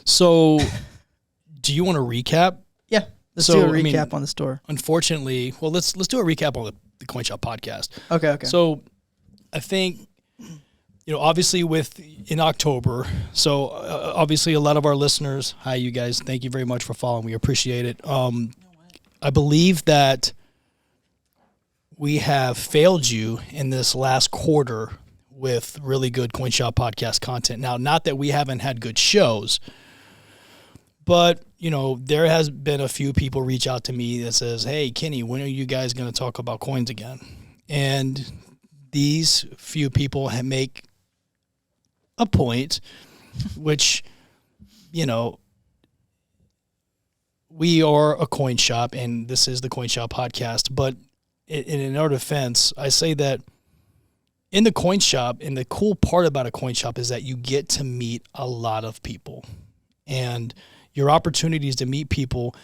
So, do you want to recap? Yeah, let's do a recap on the store. Unfortunately, well, let's do a recap on the Coin Shop podcast. Okay. So, I think, obviously in October, so obviously a lot of our listeners, hi, you guys, thank you very much for following. We appreciate it. I believe that we have failed you in this last quarter with really good Coin Shop podcast content. Now, not that we haven't had good shows, but, there has been a few people reach out to me that says, hey, Kenny, when are you guys going to talk about coins again? And these few people make a point, which, we are a coin shop, and this is the Coin Shop podcast. But in our defense, I say that in the coin shop, and the cool part about a coin shop is that you get to meet a lot of people. And your opportunities to meet people,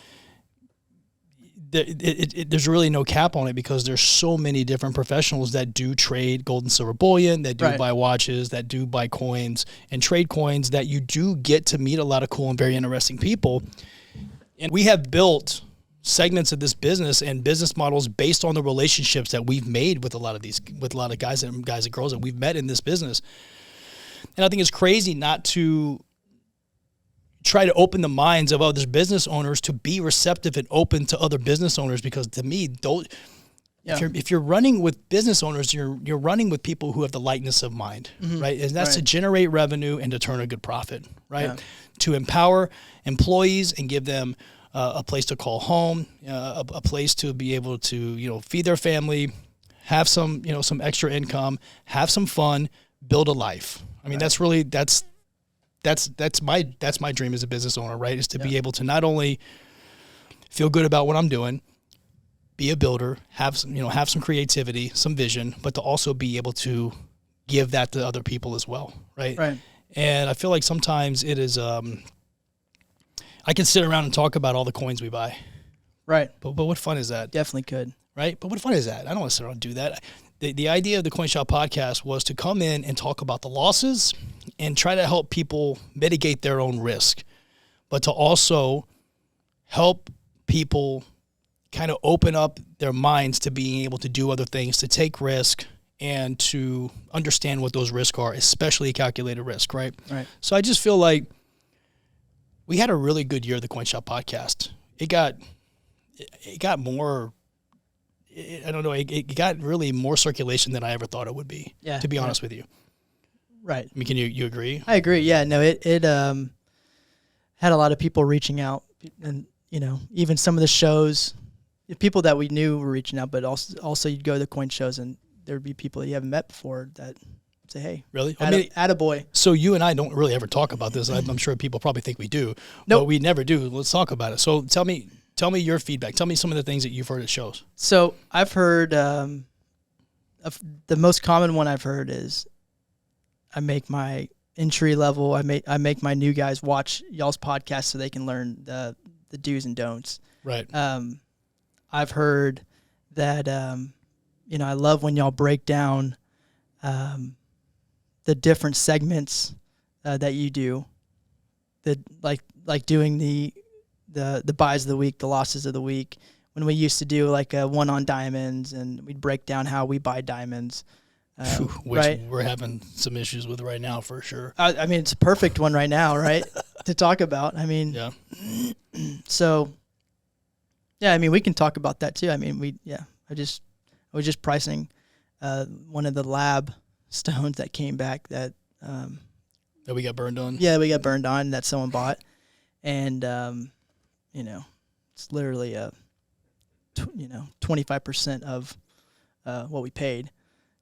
there's really no cap on it because there's so many different professionals that do trade gold and silver bullion, that do buy watches, that do buy coins and trade coins, that you do get to meet a lot of cool and very interesting people. And we have built segments of this business and business models based on the relationships that we've made with a lot of guys and girls that we've met in this business. And I think it's crazy not to try to open the minds of other business owners to be receptive and open to other business owners, because to me, if you're running with business owners, you're running with people who have the lightness of mind, right? And that's to generate revenue and to turn a good profit, right? Yeah. To empower employees and give them a place to call home, a place to be able to, feed their family, have some, some extra income, have some fun, build a life. I mean, that's my dream as a business owner, right? Is to be able to not only feel good about what I'm doing, be a builder, have some creativity, some vision, but to also be able to give that to other people as well, right? Right. And I feel like sometimes it is, I can sit around and talk about all the coins we buy. Right. But what fun is that? Definitely could. Right? But what fun is that? I don't want to sit around and do that. The idea of the Coin Shop podcast was to come in and talk about the losses and try to help people mitigate their own risk, but to also help people kind of open up their minds to being able to do other things, to take risk, and to understand what those risks are, especially calculated risk, right? Right. So I just feel like we had a really good year of the Coin Shop podcast. It got more, I don't know, it got really more circulation than I ever thought it would be, to be honest with you. Right. I mean, can you agree? I agree. Yeah, no, it had a lot of people reaching out, and, even some of the shows, people that we knew were reaching out, but also you'd go to the coin shows and there'd be people that you haven't met before that say, hey. Really? Attaboy. So you and I don't really ever talk about this. I'm sure people probably think we do. No, but we never do. Let's talk about it. So tell me your feedback. Tell me some of the things that you've heard at shows. So I've heard, the most common one I've heard is, I make my entry level, I make my new guys watch y'all's podcast so they can learn the do's and don'ts. Right. I've heard that, I love when y'all break down the different segments that you do, like doing the buys of the week, the losses of the week. When we used to do like a one on diamonds, and we'd break down how we buy diamonds. Which we're having some issues with right now, for sure. I mean, it's a perfect one right now, right, to talk about. I mean, so, yeah, I mean, we can talk about that too. I mean, I was just pricing one of the lab stones that came back that we got burned on. Yeah, we got burned on that someone bought, and it's literally 25% of what we paid,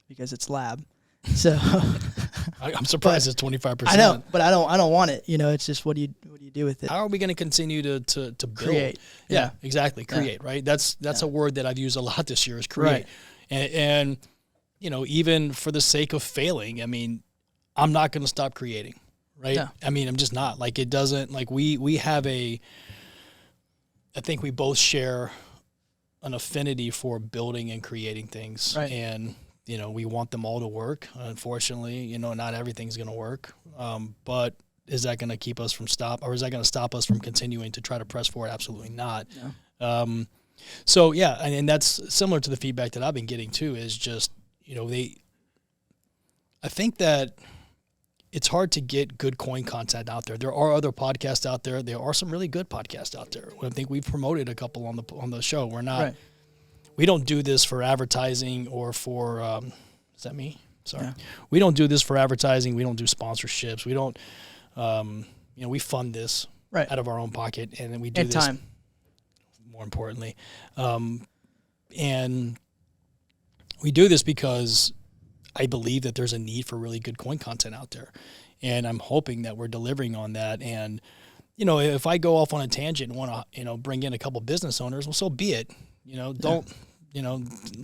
because it's lab. So I'm surprised it's 25%. I know, but I don't want it. It's just, what do you do with it? How are we going to continue to build? Create. Yeah, exactly. Create, right? That's a word that I've used a lot this year, is create. Right. And even for the sake of failing, I mean, I'm not going to stop creating, right? No. I mean, I'm just not. Like, it doesn't, like, we have I think we both share an affinity for building and creating things. Right. And we want them all to work. Unfortunately, not everything's going to work. But going to keep us from or is that going to stop us from continuing to try to press forward? Absolutely not. No. So yeah, and that's similar to the feedback that I've been getting too, is just, I think that it's hard to get good coin content out there. There are other podcasts out there. There are some really good podcasts out there. I think we've promoted a couple on the show. We're not, we don't do this for advertising or for, is that me? Sorry. Yeah. We don't do this for advertising. We don't do sponsorships. We don't, we fund this out of our own pocket, and then we do this. Time. More importantly. And we do this because I believe that there's a need for really good coin content out there. And I'm hoping that we're delivering on that. And, if I go off on a tangent and want to, bring in a couple business owners, well, so be it. Don't,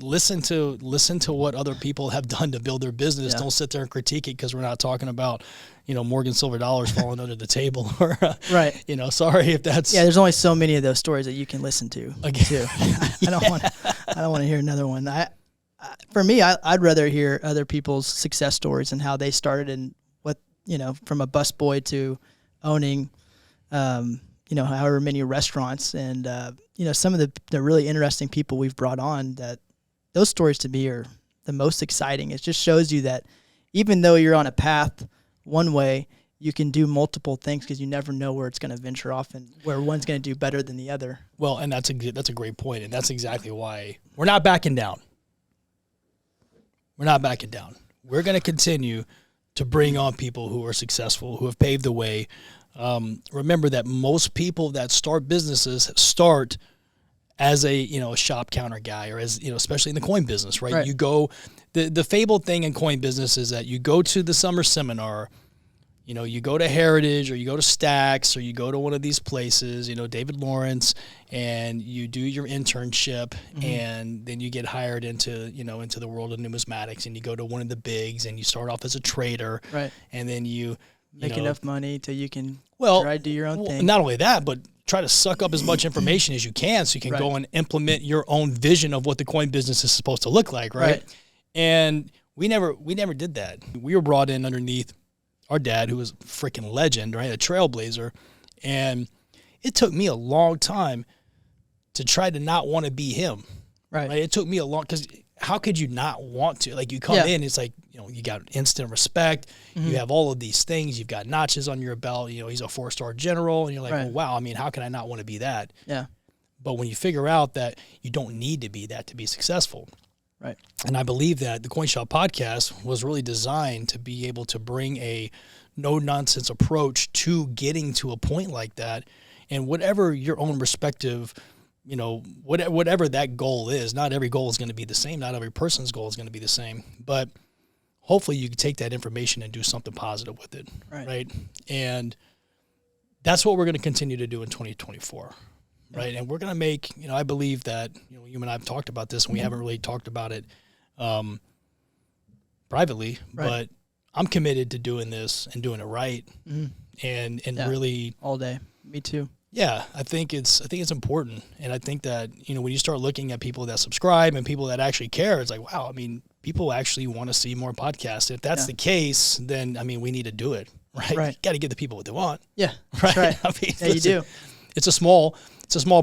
listen to what other people have done to build their business. Yeah. Don't sit there and critique it because we're not talking about, Morgan silver dollars falling under the table or, sorry if that's. Yeah, there's only so many of those stories that you can listen to. Too. I don't want to hear another one. For me, I'd rather hear other people's success stories and how they started and what, from a busboy to owning, however many restaurants and, some of the really interesting people we've brought on, that those stories to me are the most exciting. It just shows you that even though you're on a path one way, you can do multiple things because you never know where it's going to venture off and where one's going to do better than the other. Well, and that's a great point, and that's exactly why we're not backing down. We're not backing down. We're going to continue to bring on people who are successful, who have paved the way. Remember that most people that start businesses start as a shop counter guy, or as, especially in the coin business, right? You go, the fabled thing in coin business is that you go to the summer seminar, you go to Heritage or you go to Stacks or you go to one of these places, David Lawrence, and you do your internship, and then you get hired into the world of numismatics, and you go to one of the bigs and you start off as a trader, and then you make enough money till you can try to do your own thing. Not only that, but try to suck up as much information as you can so you can go and implement your own vision of what the coin business is supposed to look like, right? And we never did that. We were brought in underneath our dad, who was a freaking legend, right? A trailblazer. And it took me a long time to try to not want to be him. Right. It took me a long, because how could you not want to? Like, you come in, it's like, you got instant respect. You have all of these things. You've got notches on your belt. He's a 4-star general. And you're like, well, wow, how can I not want to be that? Yeah. But when you figure out that you don't need to be that to be successful. Right. And I believe that the Coin Shop podcast was really designed to be able to bring a no-nonsense approach to getting to a point like that. And whatever your own respective, whatever that goal is, not every goal is going to be the same. Not every person's goal is going to be the same. But hopefully you can take that information and do something positive with it. Right. And that's what we're going to continue to do in 2024. Right. And we're going to make, I believe that, you and I have talked about this, and we haven't really talked about it privately, but I'm committed to doing this and doing it right. And really all day. Me too. Yeah. I think it's important. And I think that, when you start looking at people that subscribe and people that actually care, it's like, wow, people actually want to see more podcasts. If that's the case, then, we need to do it. Right. You got to give the people what they want. Yeah. Right. You do. It's a small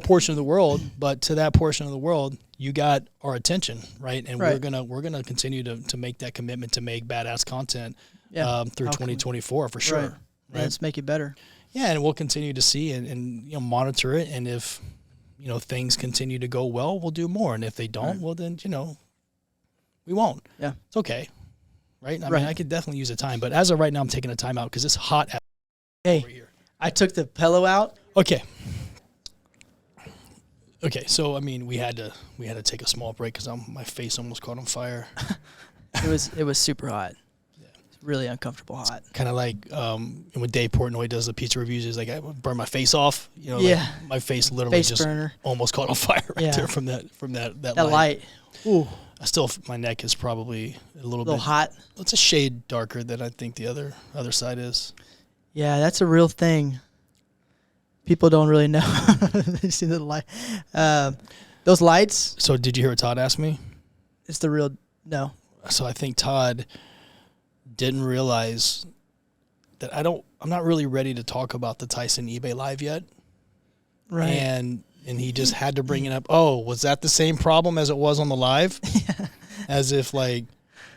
portion of the world, but to that portion of the world, you got our attention, right? And we're gonna continue to make that commitment to make badass content through 2024 for sure. Right. Let's make it better. Yeah, and we'll continue to see and monitor it, and if things continue to go well, we'll do more, and if they don't, well then we won't. Yeah, it's okay, right? I mean, I could definitely use a time, but as of right now, I'm taking a time out because it's hot over here. I took the pillow out. Okay, so we had to take a small break because my face almost caught on fire. It was super hot. Yeah, it's really uncomfortable hot. Kind of like when Dave Portnoy does the pizza reviews, he's like, I burn my face off. Like my face literally just almost caught on fire there from that light. Ooh, my neck is probably a little bit hot. It's a shade darker than I think the other side is. Yeah, that's a real thing. People don't really know. They see the light. Those lights. So did you hear what Todd asked me? It's the real, no. So I think Todd didn't realize that I'm not really ready to talk about the Tyson eBay live yet. Right. And he just had to bring it up. Oh, was that the same problem as it was on the live? Yeah. As if like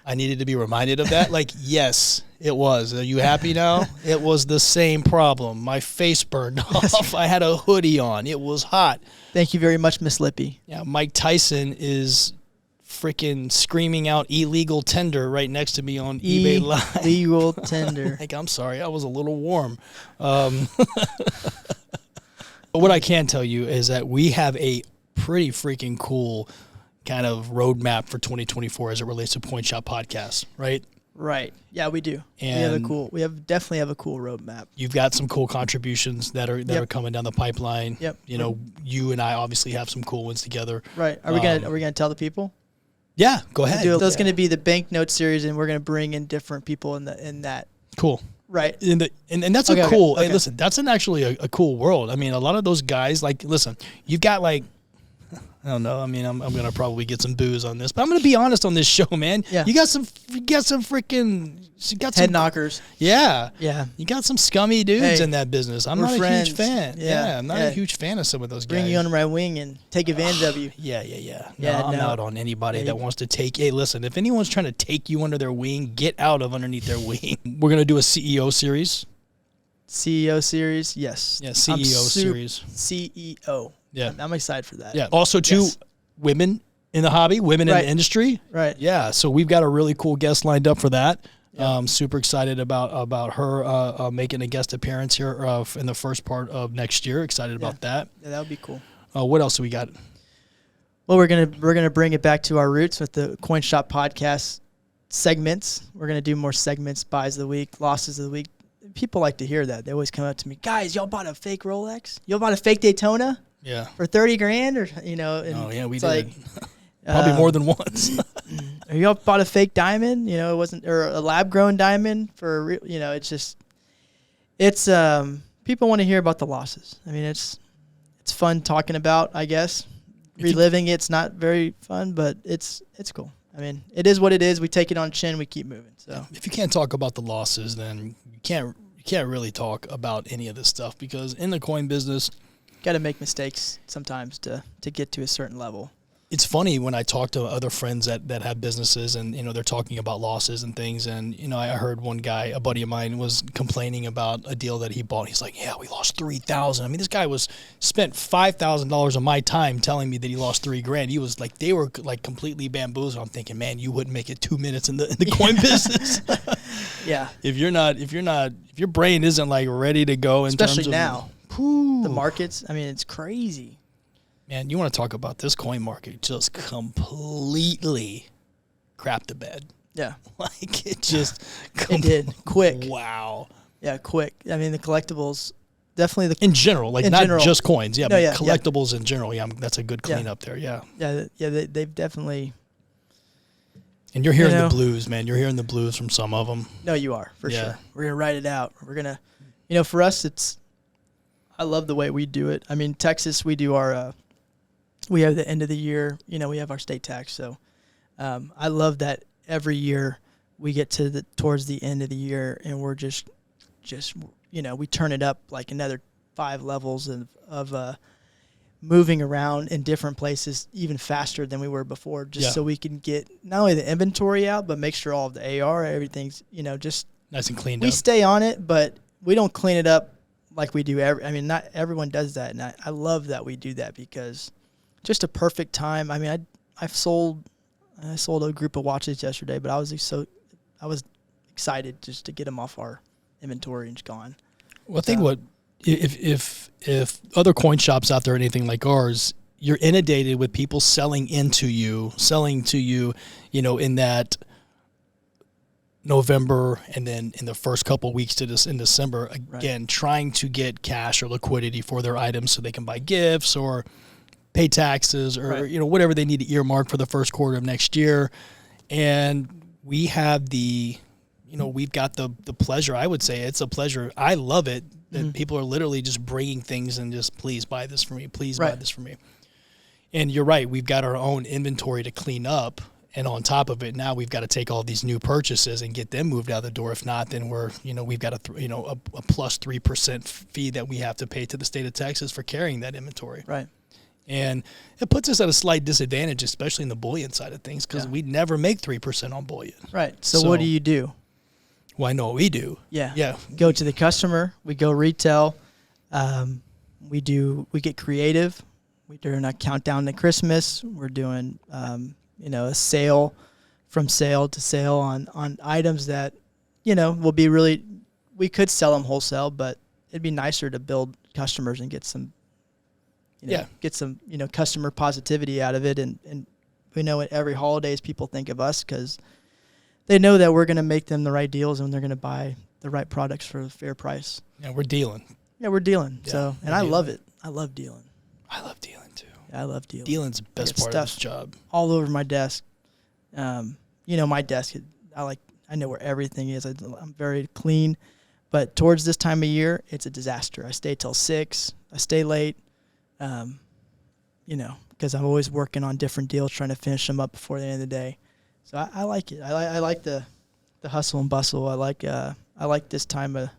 I needed to be reminded of that. Like, yes, it was. Are you happy now? It was the same problem. My face burned off. I had a hoodie on. It was hot. Thank you very much, Miss Lippy. Yeah, Mike Tyson is freaking screaming out illegal tender right next to me on eBay Live. Illegal tender. Like, I'm sorry, I was a little warm. But what I can tell you is that we have a pretty freaking cool kind of roadmap for 2024 as it relates to Point Shot Podcast, right? Right. Yeah, we do. And we definitely have a cool roadmap. You've got some cool contributions that are coming down the pipeline. Yep. You know, you and I obviously have some cool ones together. Right. Are we gonna tell the people? Yeah, go ahead. There's going to be the banknote series, and we're going to bring in different people in that. Cool. Right. And that's cool. Hey, listen, that's actually a cool world. I mean, a lot of those guys, like, listen, you've got like, I don't know. I mean, I'm going to probably get some booze on this, but I'm going to be honest on this show, man. Yeah. You got some head knockers. Yeah. Yeah. You got some scummy dudes in that business. I'm not friends. A huge fan. Yeah. I'm not a huge fan of some of those guys. Bring you under my wing and take advantage of you. Yeah. I'm out on anybody that wants to take. Hey, listen, if anyone's trying to take you under their wing, get out of underneath their wing. We're going to do a CEO series. CEO series, yes. Yeah, CEO series. CEO. Yeah. I'm excited for that. Yeah. Also, women in the hobby, women in the industry. Right. Yeah. So we've got a really cool guest lined up for that. Yeah. Super excited about her making a guest appearance here in the first part of next year. Excited about that. Yeah, that would be cool. What else do we got? Well, we're gonna bring it back to our roots with the Coin Shop Podcast segments. We're gonna do more segments: buys of the week, losses of the week. People like to hear that. They always come up to me, guys, y'all bought a fake Rolex? Y'all bought a fake Daytona? Yeah. For $30,000 or, you know. And oh, yeah, we did. Like, probably more than once. Or y'all bought a fake diamond, you know, it wasn't, or a lab grown diamond for, you know, it's just, people want to hear about the losses. I mean, it's fun talking about, I guess. Reliving it's not very fun, but it's cool. I mean, it is what it is. We take it on chin, we keep moving. So if you can't talk about the losses, then you can't really talk about any of this stuff, because in the coin business, got to make mistakes sometimes to get to a certain level. It's funny when I talk to other friends that have businesses and, you know, they're talking about losses and things. And, you know, I heard one guy, a buddy of mine, was complaining about a deal that he bought. He's like, yeah, we lost $3,000. I mean, this guy spent $5,000 of my time telling me that he lost $3,000. He was like, they were like completely bamboozled. I'm thinking, man, you wouldn't make it 2 minutes in the coin business. Yeah. If your brain isn't like ready to go in especially terms of now, the markets, I mean, it's crazy. Man, you want to talk about this coin market just completely crapped the bed. Yeah. Like it just it did quick. Wow. Yeah, quick. I mean, the collectibles definitely in general, like not just coins. Yeah, but collectibles in general. Yeah, that's a good cleanup there. Yeah. Yeah, they've definitely. And you're hearing the blues, man. You're hearing the blues from some of them. No, you are for sure. We're gonna write it out. We're gonna, for us, I love the way we do it. I mean, Texas, we do our. We have the end of the year, we have our state tax. So I love that every year we get towards the end of the year and we're just we turn it up like another 5 levels of moving around in different places even faster than we were before, so we can get not only the inventory out, but make sure all of the AR, everything's, just nice and cleaned up. We stay on it, but we don't clean it up like we do. Not everyone does that. And I love that we do that because just a perfect time. I mean, I sold a group of watches yesterday, but I was excited just to get them off our inventory and gone. Well, I think if other coin shops out there are anything like ours, you're inundated with people selling to you, in that November and then in the first couple of weeks in December, again, trying to get cash or liquidity for their items so they can buy gifts or pay taxes or, whatever they need to earmark for the first quarter of next year. And we have we've got the pleasure. I would say it's a pleasure. I love it that people are literally just bringing things and just, please buy this for me. Please buy this for me. And you're right. We've got our own inventory to clean up. And on top of it, now we've got to take all these new purchases and get them moved out the door. If not, then we've got a plus 3% fee that we have to pay to the state of Texas for carrying that inventory. Right. And it puts us at a slight disadvantage, especially in the bullion side of things, because we never make 3% on bullion. Right. So what do you do? Well, I know what we do. Yeah. Yeah. Go to the customer. We go retail. We get creative. We're doing a countdown to Christmas. We're doing, a sale from sale to sale on items that, will be really, we could sell them wholesale, but it'd be nicer to build customers and get some, customer positivity out of it. And we know at every holidays people think of us because they know that we're going to make them the right deals and they're going to buy the right products for a fair price. Yeah, we're dealing. Yeah, we're dealing. Yeah, so, and I love it. I love dealing. I love dealing too. Yeah, I love dealing. Dealing's the best part of this job. All over my desk. My desk, I know where everything is. I'm very clean. But towards this time of year, it's a disaster. I stay till 6. I stay late, because I'm always working on different deals, trying to finish them up before the end of the day. So I like it. I like the hustle and bustle. I like this time of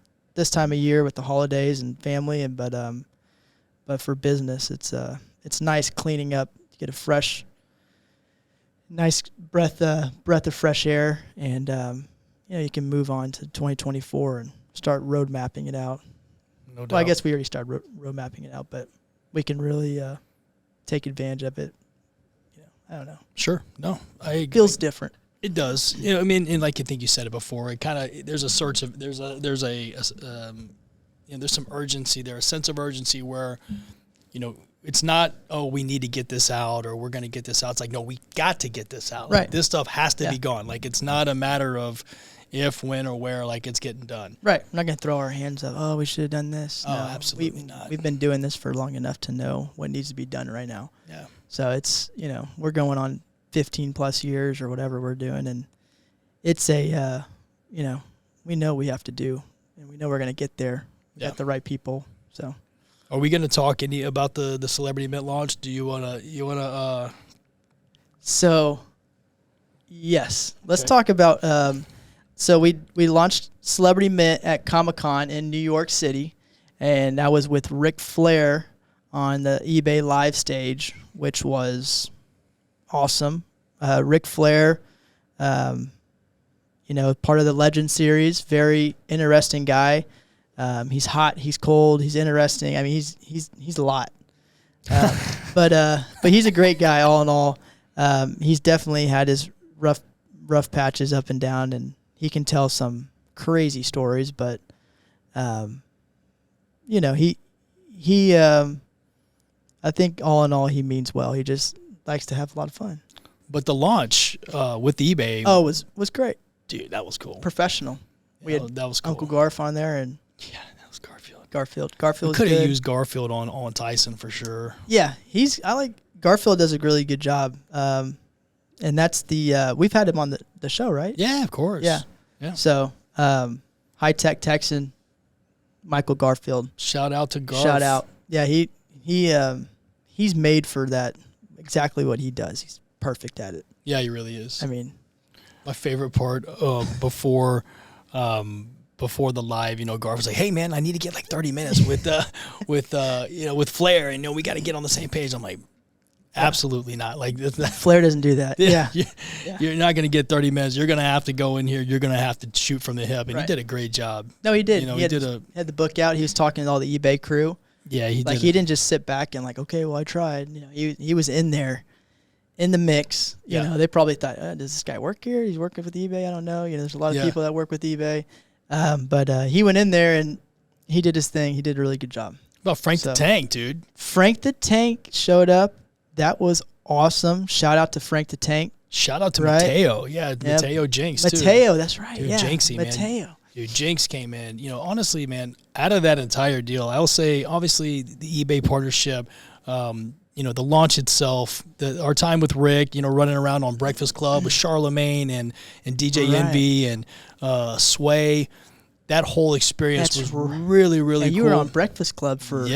year with the holidays and family. But for business, it's nice cleaning up. You get a nice breath of fresh air, and you can move on to 2024 and start road mapping it out. No doubt. Well, I guess we already started road mapping it out, but we can really take advantage of it. I don't know. Sure. No, I agree. Feels different. It does. And like I think you said it before, it kind of there's some urgency there, a sense of urgency where, it's not, oh, we need to get this out or we're going to get this out. It's like, no, we got to get this out. Right. Like, this stuff has to be gone. Like, it's not a matter of if, when, or where. Like, it's getting done. Right. We're not going to throw our hands up. Oh, we should have done this. No, absolutely not. We've been doing this for long enough to know what needs to be done right now. Yeah. So it's, we're going on 15 plus years or whatever we're doing. And it's we know we have to do, and we know we're going to get there. We got the right people. So. Are we going to talk about the Celebrity Mint launch? Do you wanna? So, yes. Let's talk about. So we launched Celebrity Mint at Comic-Con in New York City, and that was with Ric Flair on the eBay live stage, which was awesome. Ric Flair, part of the Legend series, very interesting guy. He's hot, he's cold, he's interesting. I mean, he's a lot. But he's a great guy all in all. He's definitely had his rough patches up and down, and he can tell some crazy stories, but he I think all in all he means well. He just likes to have a lot of fun. But the launch with eBay was great. Dude, that was cool. Professional. We had that was cool. Uncle Garf on there, and that was Garfield. Garfield could have used Garfield on Tyson for sure. Yeah, Garfield does a really good job. And that's we've had him on the show, right? Yeah, of course. Yeah. So, high tech Texan, Michael Garfield. Shout out to Garf. Shout out. Yeah, he's made for that. Exactly what he does. He's perfect at it. Yeah, he really is. I mean, my favorite part before the live, Garf was like, "Hey man, I need to get like 30 minutes with Flair, and we got to get on the same page." I'm like, absolutely not. Like Flair doesn't do that. Yeah. You're not going to get 30 minutes. You're going to have to go in here. You're going to have to shoot from the hip, and he did a great job. No, he did. He had the book out. He was talking to all the eBay crew. Yeah, he did. He didn't just sit back and okay, well, I tried. He was in there, in the mix. You know, they probably thought, does this guy work here? He's working with eBay. I don't know. There's a lot of people that work with eBay. But he went in there and he did his thing. He did a really good job. About Frank the Tank, dude. Frank the Tank showed up. That was awesome. Shout out to Frank the Tank. Shout out to Mateo. Yeah, Mateo Jinx, too. Mateo, that's right. Dude, yeah. Jinxie, Mateo. Man. Dude, Jinx came in. Honestly, man, out of that entire deal, I'll say, obviously, the eBay partnership, the launch itself, our time with Rick, running around on Breakfast Club with Charlamagne and DJ Envy and Sway. That whole experience was really, really cool. You were on Breakfast Club for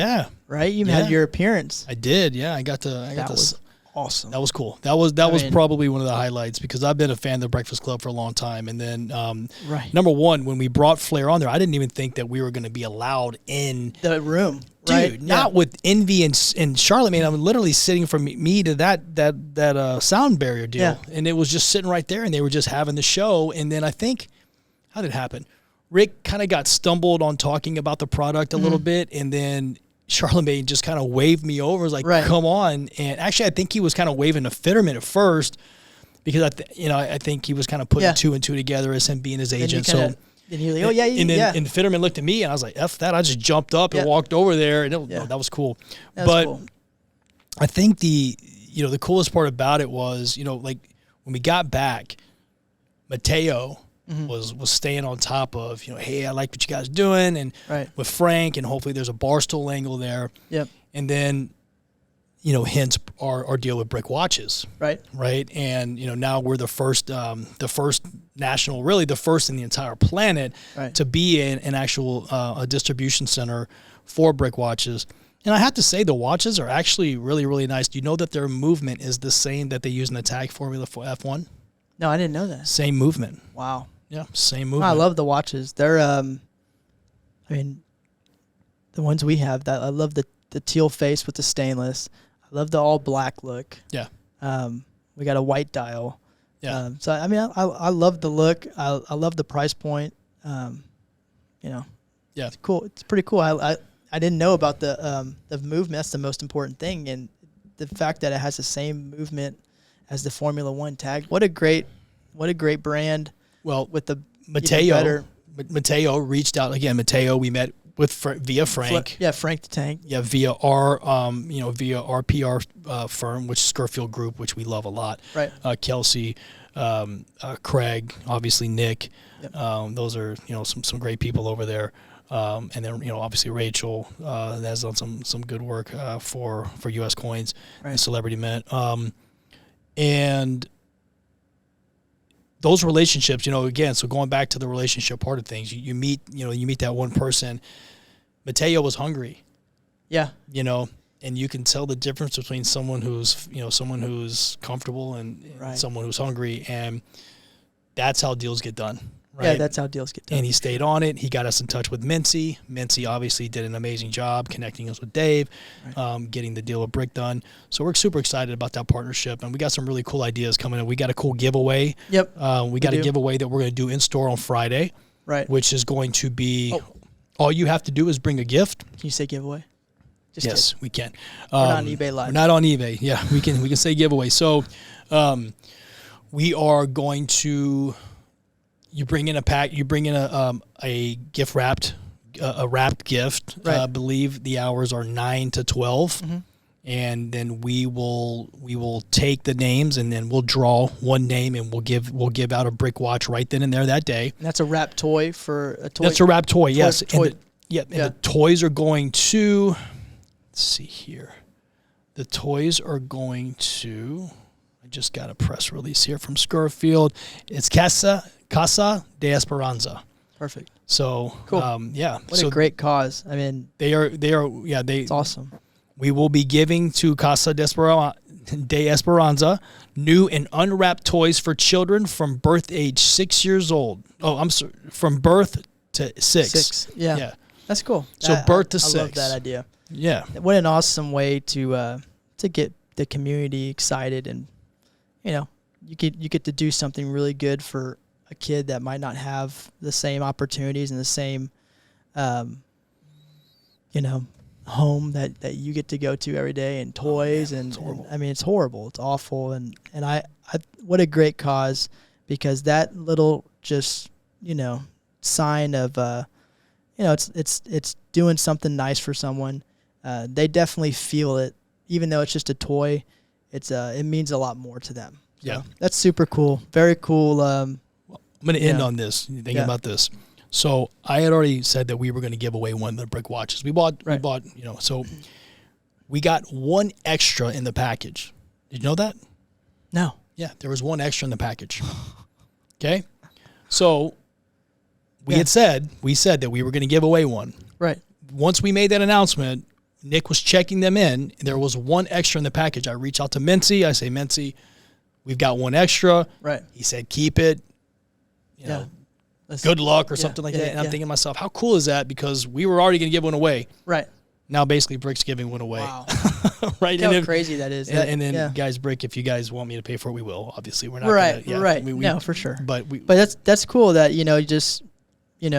right. You had your appearance. I did. Yeah, I got to. That was awesome. That was cool. That was probably one of the highlights because I've been a fan of the Breakfast Club for a long time. And then, number one, when we brought Flair on there, I didn't even think that we were going to be allowed in the room. Dude, right? not with Envy and Charlamagne. I'm literally sitting from me to that sound barrier deal, and it was just sitting right there, and they were just having the show. And then I think, how did it happen? Rick kind of got stumbled on talking about the product a little bit, and then Charlamagne just kind of waved me over. Was like, "Come on!" And actually, I think he was kind of waving to Fitterman at first because I think he was kind of putting two and two together as him being his agent. And you're like, oh, yeah, and Fitterman looked at me, and I was like, F that. I just jumped up and walked over there, and that was cool. I think the coolest part about it was, like when we got back, Mateo was staying on top of, hey, I like what you guys are doing, and with Frank, and hopefully there's a Barstool angle there. Yep. And then, hence our deal with Brick Watches. Right. And, now we're the first national, really the first in the entire planet to be in an actual a distribution center for Brick Watches. And I have to say the watches are actually really, really nice. Do you know that their movement is the same that they use in the tag Formula F1? No, I didn't know that. Same movement. Wow. Yeah, same movement. I love the watches. They're, the ones we have, that I love the teal face with the stainless. I love the all black look. Yeah. We got a white dial. Yeah. I love the look. I love the price point. Yeah. It's cool. It's pretty cool. I didn't know about the movement. That's the most important thing, and the fact that it has the same movement as the Formula One tag. What a great brand. Well, with the Mateo reached out again. Mateo, we met with via Frank. Frank the Tank. Yeah, via our via our PR firm, which is Scurfield Group, which we love a lot. Right. Kelsey, Craig, obviously Nick. Yep. Those are some great people over there. And then obviously Rachel has done some good work for U.S. Coins and Celebrity Mint. And those relationships, again, so going back to the relationship part of things, you meet that one person. Mateo was hungry. Yeah. And you can tell the difference between someone who's comfortable and someone who's hungry, and that's how deals get done. Right? Yeah, that's how deals get done. And he stayed on it. He got us in touch with Mincy. Mincy obviously did an amazing job connecting us with Dave, getting the deal with Brick done. So we're super excited about that partnership, and we got some really cool ideas coming in. We got a cool giveaway. Yep. We got a giveaway that we're going to do in store on Friday. Right. Which is going to be, all you have to do is bring a gift. Can you say giveaway? Yes, we can. We're not on eBay Live. We're not on eBay. Yeah, we can say giveaway. So, we are going to. You bring in a pack. You bring in a gift wrapped gift. Right. I believe the hours are 9 to 12, and then we will take the names, and then we'll draw one name, and we'll give out a Brick watch right then and there that day. And that's a wrapped toy for a toy. That's a wrapped toy. Yes. And the toys are going to. Let's see here. The toys are going to. I just got a press release here from Scurfield. It's Casa de Esperanza. Perfect. So, cool. What a great cause. I mean, it's awesome. We will be giving to Casa de Esperanza new and unwrapped toys for children from birth age 6 years old. Oh, I'm sorry, from birth to 6. Yeah. That's cool. So birth to 6. I love that idea. Yeah. What an awesome way to get the community excited, and you get to do something really good for a kid that might not have the same opportunities and the same, home that you get to go to every day, and toys, and it's horrible. It's awful. And I what a great cause, because that little just, sign of, it's doing something nice for someone. They definitely feel it, even though it's just a toy. It means a lot more to them. So yeah. That's super cool. Very cool. I'm going to end on this, thinking about this. So I had already said that we were going to give away one of the Brick watches. We bought, so we got one extra in the package. Did you know that? No. Yeah, there was one extra in the package. Okay? So we said that we were going to give away one. Right. Once we made that announcement, Nick was checking them in, there was one extra in the package. I reach out to Mincy. I say, Mincy, we've got one extra. Right. He said, keep it. You know, good luck or something like that. And I'm thinking to myself, how cool is that? Because we were already going to give one away. Right. Now basically Brick's giving one away. Wow. Right. How crazy that is. And then guys, Brick, if you guys want me to pay for it, we will. Obviously, we're not right. No, for sure. But that's cool that, you just, you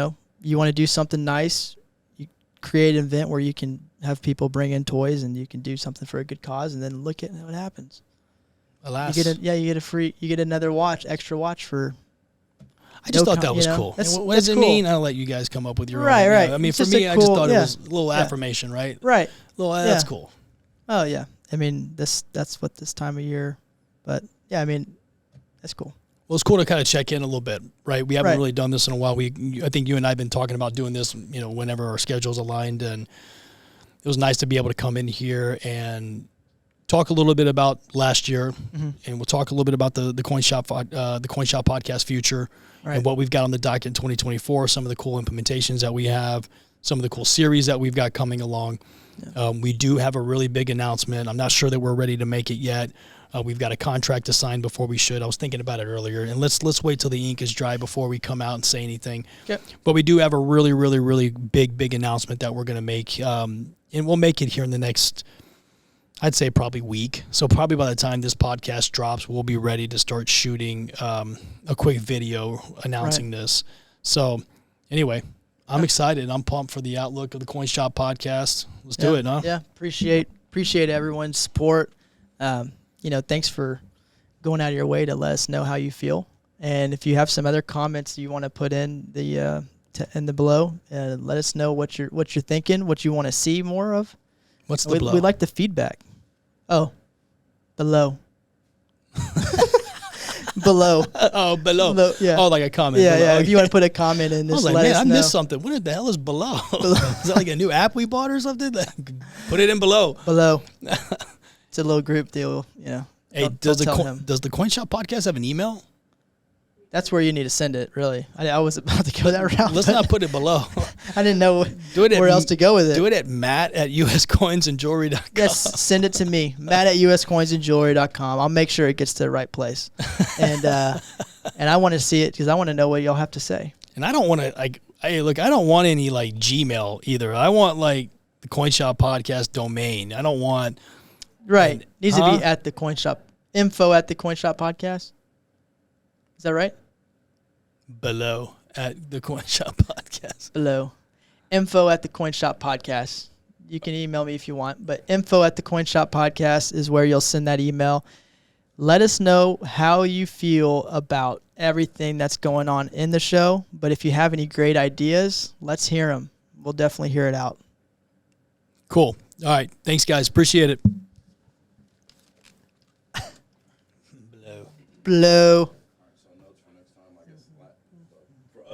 want to do something nice. You create an event where you can have people bring in toys and you can do something for a good cause, and then look at what happens. Alas. You get another extra watch for. I just thought that was cool. What does it mean? I'll let you guys come up with your own. Right. I mean, for me, I just thought it was a little affirmation, right? Right. That's cool. Oh yeah. I mean, that's what this time of year, but yeah, I mean, that's cool. Well, it's cool to kind of check in a little bit, right? We haven't really done this in a while. I think you and I have been talking about doing this, whenever our schedules aligned, and it was nice to be able to come in here and talk a little bit about last year, and we'll talk a little bit about the Coin Shop podcast future, and what we've got on the docket in 2024, some of the cool implementations that we have, some of the cool series that we've got coming along. Yeah. We do have a really big announcement. I'm not sure that we're ready to make it yet. We've got a contract to sign before we should. I was thinking about it earlier, and let's wait till the ink is dry before we come out and say anything. Yep. But we do have a really, really, really big announcement that we're going to make, and we'll make it here in the next, I'd say probably week. So probably by the time this podcast drops, we'll be ready to start shooting a quick video announcing this. So anyway, I'm excited. I'm pumped for the outlook of the Coin Shop podcast. Let's do it, huh? Yeah, appreciate everyone's support. Thanks for going out of your way to let us know how you feel. And if you have some other comments you want to put in the below, let us know what you're thinking, what you want to see more of. What's the below? We like the feedback. Oh, below. Below. Oh, below. Yeah. Oh, like a comment. Yeah, below. yeah. Okay. If you want to put a comment in this, I was like, let man, us I know. missed something. What the hell is below? Is that like a new app we bought or something? Put it in below. Below. It's a little group deal, Hey, does the Coin Shop podcast have an email? That's where you need to send it, really. I was about to go that route. Let's not put it below. I didn't know where else to go with it. Do it at matt@uscoinsandjewelry.com. Yes, send it to me, matt@uscoinsandjewelry.com. I'll make sure it gets to the right place. And I want to see it because I want to know what y'all have to say. And I don't want to, I don't want any, Gmail either. I want, the Coin Shop podcast domain. I don't want... Right. Needs to be at the Coin Shop. Info at the Coin Shop podcast. Is that right? Below at the Coin Shop podcast. Below. Info at the Coin Shop podcast. You can email me if you want, but info at the Coin Shop podcast is where you'll send that email. Let us know how you feel about everything that's going on in the show. But if you have any great ideas, let's hear them. We'll definitely hear it out. Cool. All right. Thanks, guys. Appreciate it. Blow.